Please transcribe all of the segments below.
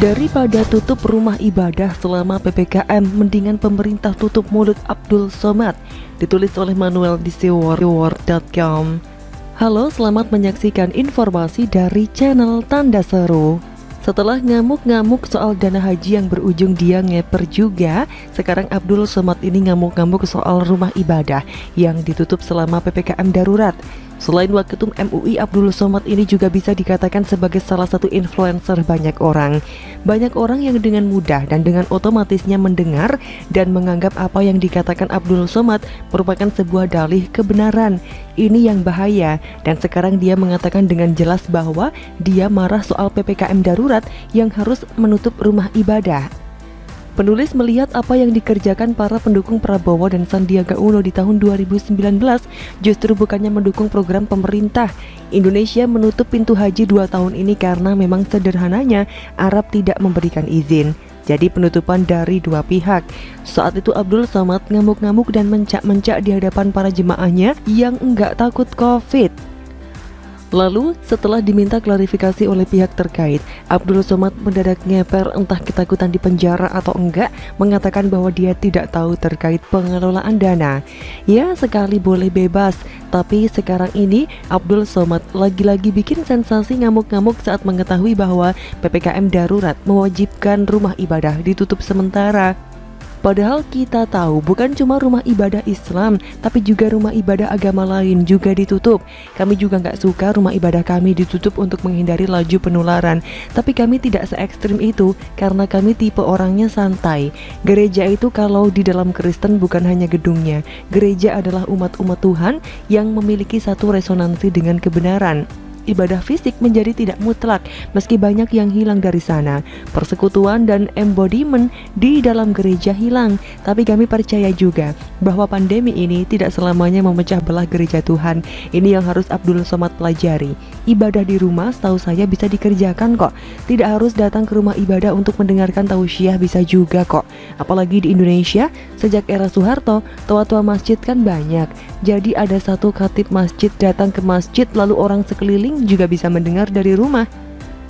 Daripada tutup rumah ibadah selama PPKM, mendingan pemerintah tutup mulut Abdul Somad. Ditulis oleh Manuel di sewar.com. Halo, selamat menyaksikan informasi dari channel Tanda Seru. Setelah ngamuk-ngamuk soal dana haji yang berujung dia ngeper juga, sekarang Abdul Somad ini ngamuk-ngamuk soal rumah ibadah yang ditutup selama PPKM darurat. Selain Waketum MUI, Abdul Somad ini juga bisa dikatakan sebagai salah satu influencer banyak orang. Banyak orang yang dengan mudah dan dengan otomatisnya mendengar dan menganggap apa yang dikatakan Abdul Somad merupakan sebuah dalih kebenaran. Ini yang bahaya, dan sekarang dia mengatakan dengan jelas bahwa dia marah soal PPKM darurat yang harus menutup rumah ibadah. Penulis melihat apa yang dikerjakan para pendukung Prabowo dan Sandiaga Uno di tahun 2019 justru bukannya mendukung program pemerintah. Indonesia menutup pintu haji 2 tahun ini karena memang sederhananya Arab tidak memberikan izin. Jadi penutupan dari dua pihak. Saat itu Abdul Somad ngamuk-ngamuk dan mencak-mencak di hadapan para jemaahnya yang enggak takut COVID. Lalu setelah diminta klarifikasi oleh pihak terkait, Abdul Somad mendadak ngeper entah ketakutan di penjara atau enggak, mengatakan bahwa dia tidak tahu terkait pengelolaan dana. Ya, sekali boleh bebas, tapi sekarang ini Abdul Somad lagi-lagi bikin sensasi ngamuk-ngamuk saat mengetahui bahwa PPKM darurat mewajibkan rumah ibadah ditutup sementara. Padahal kita tahu bukan cuma rumah ibadah Islam, tapi juga rumah ibadah agama lain juga ditutup. Kami juga nggak suka rumah ibadah kami ditutup untuk menghindari laju penularan. Tapi kami tidak se-ekstrim itu karena kami tipe orangnya santai. Gereja itu kalau di dalam Kristen bukan hanya gedungnya. Gereja adalah umat-umat Tuhan yang memiliki satu resonansi dengan kebenaran. Ibadah fisik menjadi tidak mutlak meski banyak yang hilang dari sana. Persekutuan dan embodiment di dalam gereja hilang. Tapi kami percaya juga bahwa pandemi ini tidak selamanya memecah belah gereja Tuhan. Ini yang harus Abdul Somad pelajari. Ibadah di rumah setahu saya bisa dikerjakan kok. Tidak harus datang ke rumah ibadah untuk mendengarkan tausiah, bisa juga kok. Apalagi di Indonesia, sejak era Soeharto, tua-tua masjid kan banyak. Jadi ada satu khatib masjid datang ke masjid, lalu orang sekeliling juga bisa mendengar dari rumah.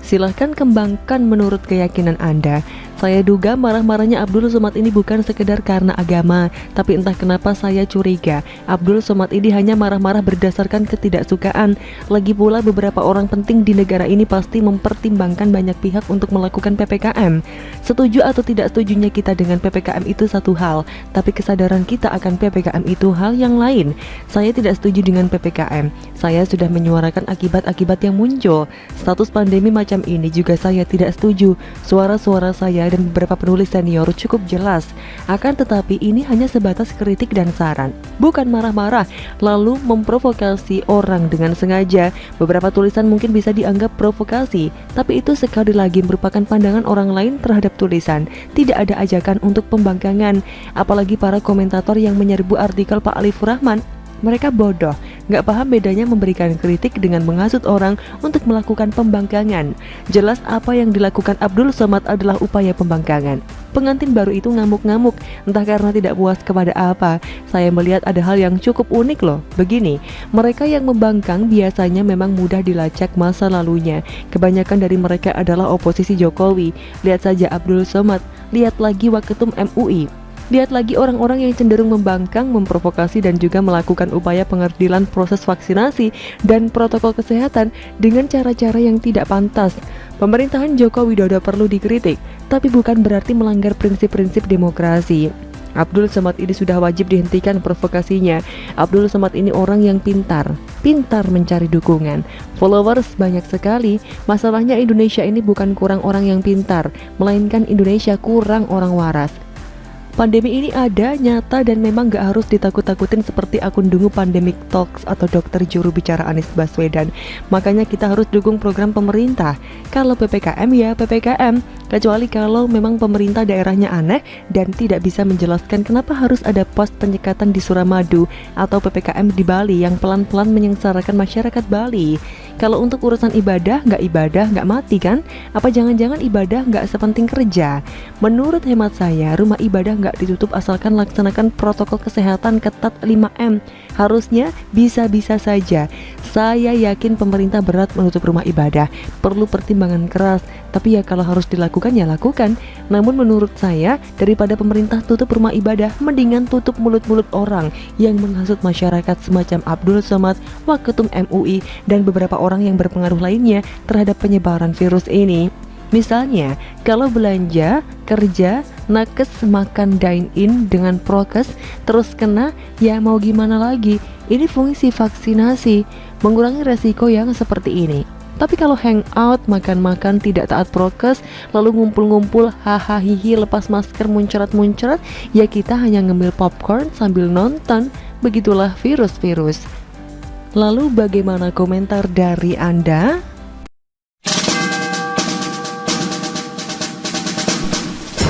Silahkan kembangkan menurut keyakinan Anda. Saya duga marah-marahnya Abdul Somad ini bukan sekedar karena agama, tapi entah kenapa saya curiga Abdul Somad ini hanya marah-marah berdasarkan ketidaksukaan. Lagi pula beberapa orang penting di negara ini pasti mempertimbangkan banyak pihak untuk melakukan PPKM. Setuju atau tidak setujunya kita dengan PPKM itu satu hal, tapi kesadaran kita akan PPKM itu hal yang lain. Saya tidak setuju dengan PPKM. Saya sudah menyuarakan akibat-akibat yang muncul. Status pandemi macam ini juga saya tidak setuju. Suara-suara saya dan beberapa penulis senior cukup jelas. Akan tetapi ini hanya sebatas kritik dan saran, bukan marah-marah lalu memprovokasi orang dengan sengaja. Beberapa tulisan mungkin bisa dianggap provokasi, tapi itu sekali lagi merupakan pandangan orang lain terhadap tulisan. Tidak ada ajakan untuk pembangkangan. Apalagi para komentator yang menyerbu artikel Pak Alifur Rahman. Mereka bodoh, gak paham bedanya memberikan kritik dengan menghasut orang untuk melakukan pembangkangan. Jelas apa yang dilakukan Abdul Somad adalah upaya pembangkangan. Pengantin baru itu ngamuk-ngamuk, entah karena tidak puas kepada apa. Saya melihat ada hal yang cukup unik loh. Begini, mereka yang membangkang biasanya memang mudah dilacak masa lalunya. Kebanyakan dari mereka adalah oposisi Jokowi. Lihat saja Abdul Somad, lihat lagi Waketum MUI. Lihat lagi orang-orang yang cenderung membangkang, memprovokasi dan juga melakukan upaya pengerdilan proses vaksinasi dan protokol kesehatan dengan cara-cara yang tidak pantas. Pemerintahan Joko Widodo perlu dikritik, tapi bukan berarti melanggar prinsip-prinsip demokrasi. Abdul Somad ini sudah wajib dihentikan provokasinya. Abdul Somad ini orang yang pintar mencari dukungan. Followers banyak sekali. Masalahnya Indonesia ini bukan kurang orang yang pintar, melainkan Indonesia kurang orang waras. Pandemi ini ada, nyata, dan memang gak harus ditakut-takutin seperti akun Dungu Pandemic Talks atau dokter juru bicara Anies Baswedan. Makanya kita harus dukung program pemerintah. Kalau PPKM ya PPKM, kecuali kalau memang pemerintah daerahnya aneh dan tidak bisa menjelaskan kenapa harus ada pos penyekatan di Suramadu atau PPKM di Bali yang pelan-pelan menyengsarakan masyarakat Bali. Kalau untuk urusan ibadah, nggak mati kan? Apa jangan-jangan ibadah nggak sepenting kerja? Menurut hemat saya, rumah ibadah nggak ditutup asalkan laksanakan protokol kesehatan ketat 5M. Harusnya bisa-bisa saja. Saya yakin pemerintah berat menutup rumah ibadah, perlu pertimbangan keras. Tapi ya kalau harus dilakukan ya lakukan. Namun menurut saya, daripada pemerintah tutup rumah ibadah, mendingan tutup mulut-mulut orang yang menghasut masyarakat semacam Abdul Somad, Waketum MUI, dan beberapa orang yang berpengaruh lainnya terhadap penyebaran virus ini. Misalnya, kalau belanja, kerja, nakes, makan dine-in dengan prokes, terus kena, ya mau gimana lagi? Ini fungsi vaksinasi, mengurangi resiko yang seperti ini. Tapi kalau hangout, makan-makan, tidak taat prokes, lalu ngumpul-ngumpul, hahaha hihi, lepas masker, muncrat-muncrat, ya kita hanya ngemil popcorn sambil nonton. Begitulah virus-virus. Lalu bagaimana komentar dari Anda?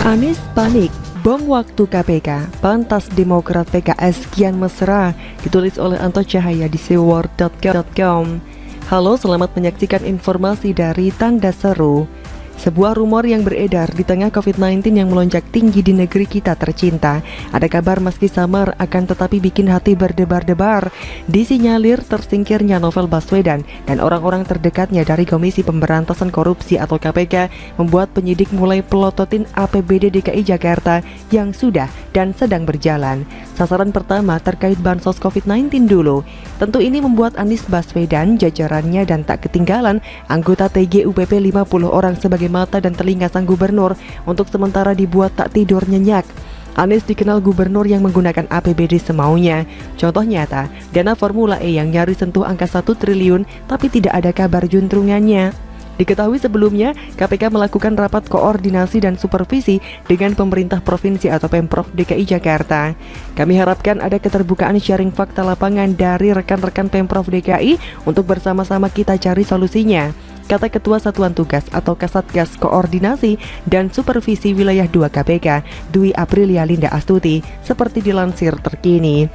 Anies panik, bom waktu KPK, pantas Demokrat PKS kian mesra, ditulis oleh Anto Cahaya di seword.com. Halo, selamat menyaksikan informasi dari Tanda Seru. Sebuah rumor yang beredar di tengah COVID-19 yang melonjak tinggi di negeri kita tercinta. Ada kabar meski samar akan tetapi bikin hati berdebar-debar. Disinyalir tersingkirnya Novel Baswedan dan orang-orang terdekatnya dari Komisi Pemberantasan Korupsi atau KPK membuat penyidik mulai pelototin APBD DKI Jakarta yang sudah dan sedang berjalan. Sasaran pertama terkait bansos COVID-19 dulu. Tentu ini membuat Anies Baswedan, jajarannya dan tak ketinggalan anggota TGUPP 50 orang sebagai mata dan telinga sang gubernur untuk sementara dibuat tak tidur nyenyak. Anies dikenal gubernur yang menggunakan APBD semaunya. Contoh nyata, dana Formula E yang nyaris sentuh angka 1 triliun tapi tidak ada kabar juntrungannya. Diketahui sebelumnya, KPK melakukan rapat koordinasi dan supervisi dengan pemerintah provinsi atau Pemprov DKI Jakarta. Kami harapkan ada keterbukaan sharing fakta lapangan dari rekan-rekan Pemprov DKI untuk bersama-sama kita cari solusinya, kata Ketua Satuan Tugas atau Kasatgas Koordinasi dan Supervisi Wilayah 2 KPK, Dwi Aprilia Linda Astuti, seperti dilansir terkini.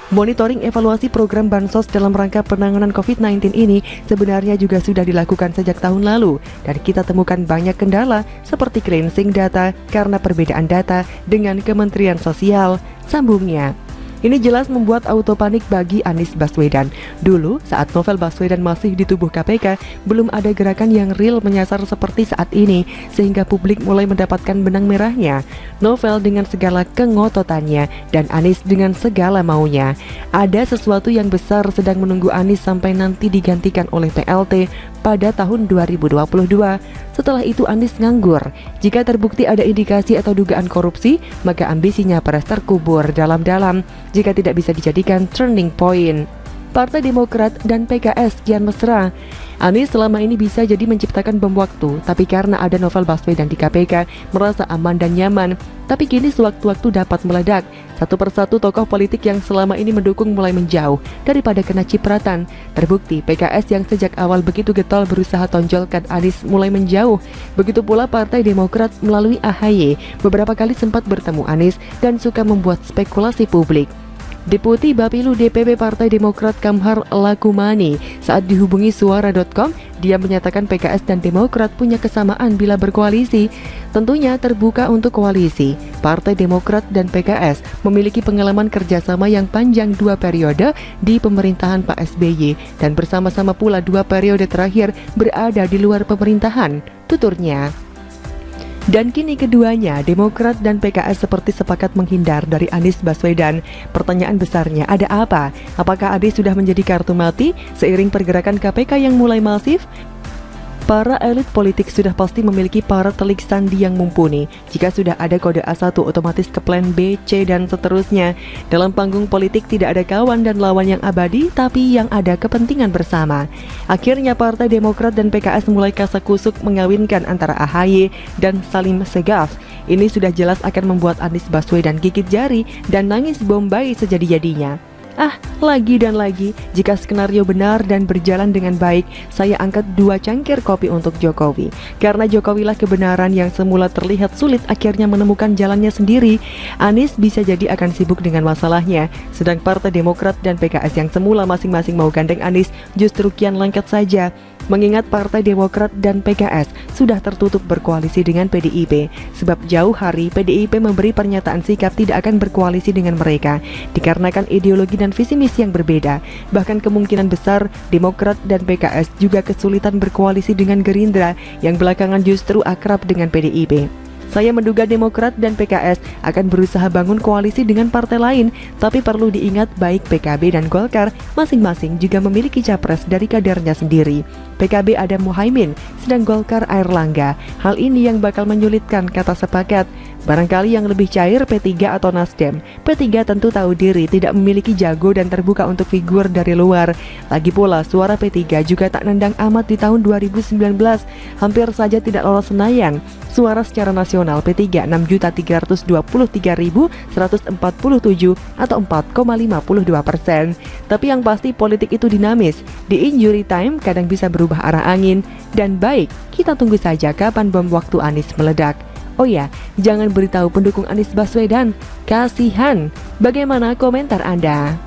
Monitoring evaluasi program bansos dalam rangka penanganan COVID-19 ini sebenarnya juga sudah dilakukan sejak tahun lalu dan kita temukan banyak kendala seperti cleansing data karena perbedaan data dengan Kementerian Sosial, sambungnya. Ini jelas membuat auto panik bagi Anies Baswedan. Dulu saat Novel Baswedan masih di tubuh KPK, belum ada gerakan yang real menyasar seperti saat ini, sehingga publik mulai mendapatkan benang merahnya. Novel dengan segala kengototannya dan Anies dengan segala maunya. Ada sesuatu yang besar sedang menunggu Anies sampai nanti digantikan oleh PLT pada tahun 2022. Setelah itu Anies nganggur. Jika terbukti ada indikasi atau dugaan korupsi, maka ambisinya peres terkubur dalam-dalam jika tidak bisa dijadikan turning point. Partai Demokrat dan PKS kian mesra. Anies selama ini bisa jadi menciptakan bom waktu, tapi karena ada Novel Baswedan di KPK, merasa aman dan nyaman. Tapi kini sewaktu-waktu dapat meledak. Satu persatu tokoh politik yang selama ini mendukung mulai menjauh daripada kena cipratan. Terbukti PKS yang sejak awal begitu getol berusaha tonjolkan Anies mulai menjauh. Begitu pula Partai Demokrat melalui AHY beberapa kali sempat bertemu Anies dan suka membuat spekulasi publik. Deputi Bapilu DPP Partai Demokrat Kamhar Lakumani saat dihubungi suara.com, dia menyatakan PKS dan Demokrat punya kesamaan bila berkoalisi. Tentunya terbuka untuk koalisi. Partai Demokrat dan PKS memiliki pengalaman kerjasama yang panjang 2 periode di pemerintahan Pak SBY dan bersama-sama pula 2 periode terakhir berada di luar pemerintahan, tuturnya. Dan kini keduanya, Demokrat dan PKS seperti sepakat menghindar dari Anies Baswedan. Pertanyaan besarnya, ada apa? Apakah Anies sudah menjadi kartu mati seiring pergerakan KPK yang mulai masif? Para elit politik sudah pasti memiliki para telik sandi yang mumpuni. Jika sudah ada kode A1 otomatis ke plan B, C, dan seterusnya. Dalam panggung politik tidak ada kawan dan lawan yang abadi, tapi yang ada kepentingan bersama. Akhirnya Partai Demokrat dan PKS mulai kasak-kusuk mengawinkan antara AHY dan Salim Segaf. Ini sudah jelas akan membuat Anies Baswedan gigit jari dan nangis Bombay sejadi-jadinya. Lagi dan lagi, jika skenario benar dan berjalan dengan baik, saya angkat 2 cangkir kopi untuk Jokowi. Karena Jokowilah kebenaran yang semula terlihat sulit akhirnya menemukan jalannya sendiri. Anies bisa jadi akan sibuk dengan masalahnya, sedang Partai Demokrat dan PKS yang semula masing-masing mau gandeng Anies justru kian lengket saja. Mengingat Partai Demokrat dan PKS sudah tertutup berkoalisi dengan PDIP, sebab jauh hari PDIP memberi pernyataan sikap tidak akan berkoalisi dengan mereka, dikarenakan ideologi dan visi misi yang berbeda. Bahkan kemungkinan besar Demokrat dan PKS juga kesulitan berkoalisi dengan Gerindra yang belakangan justru akrab dengan PDIP. Saya menduga Demokrat dan PKS akan berusaha bangun koalisi dengan partai lain, tapi perlu diingat baik PKB dan Golkar masing-masing juga memiliki capres dari kadernya sendiri. PKB ada Muhaimin, sedang Golkar Airlangga. Hal ini yang bakal menyulitkan kata sepakat. Barangkali yang lebih cair P3 atau Nasdem. P3 tentu tahu diri tidak memiliki jago dan terbuka untuk figur dari luar. Lagi pula suara P3 juga tak nendang amat di tahun 2019, hampir saja tidak lolos Senayan. Suara secara nasional P3 6.323.147 atau 4,52%. Tapi yang pasti politik itu dinamis. Di injury time kadang bisa berubah arah angin. Dan baik, kita tunggu saja kapan bom waktu Anies meledak. Oh ya, jangan beritahu pendukung Anies Baswedan. Kasihan. Bagaimana komentar Anda?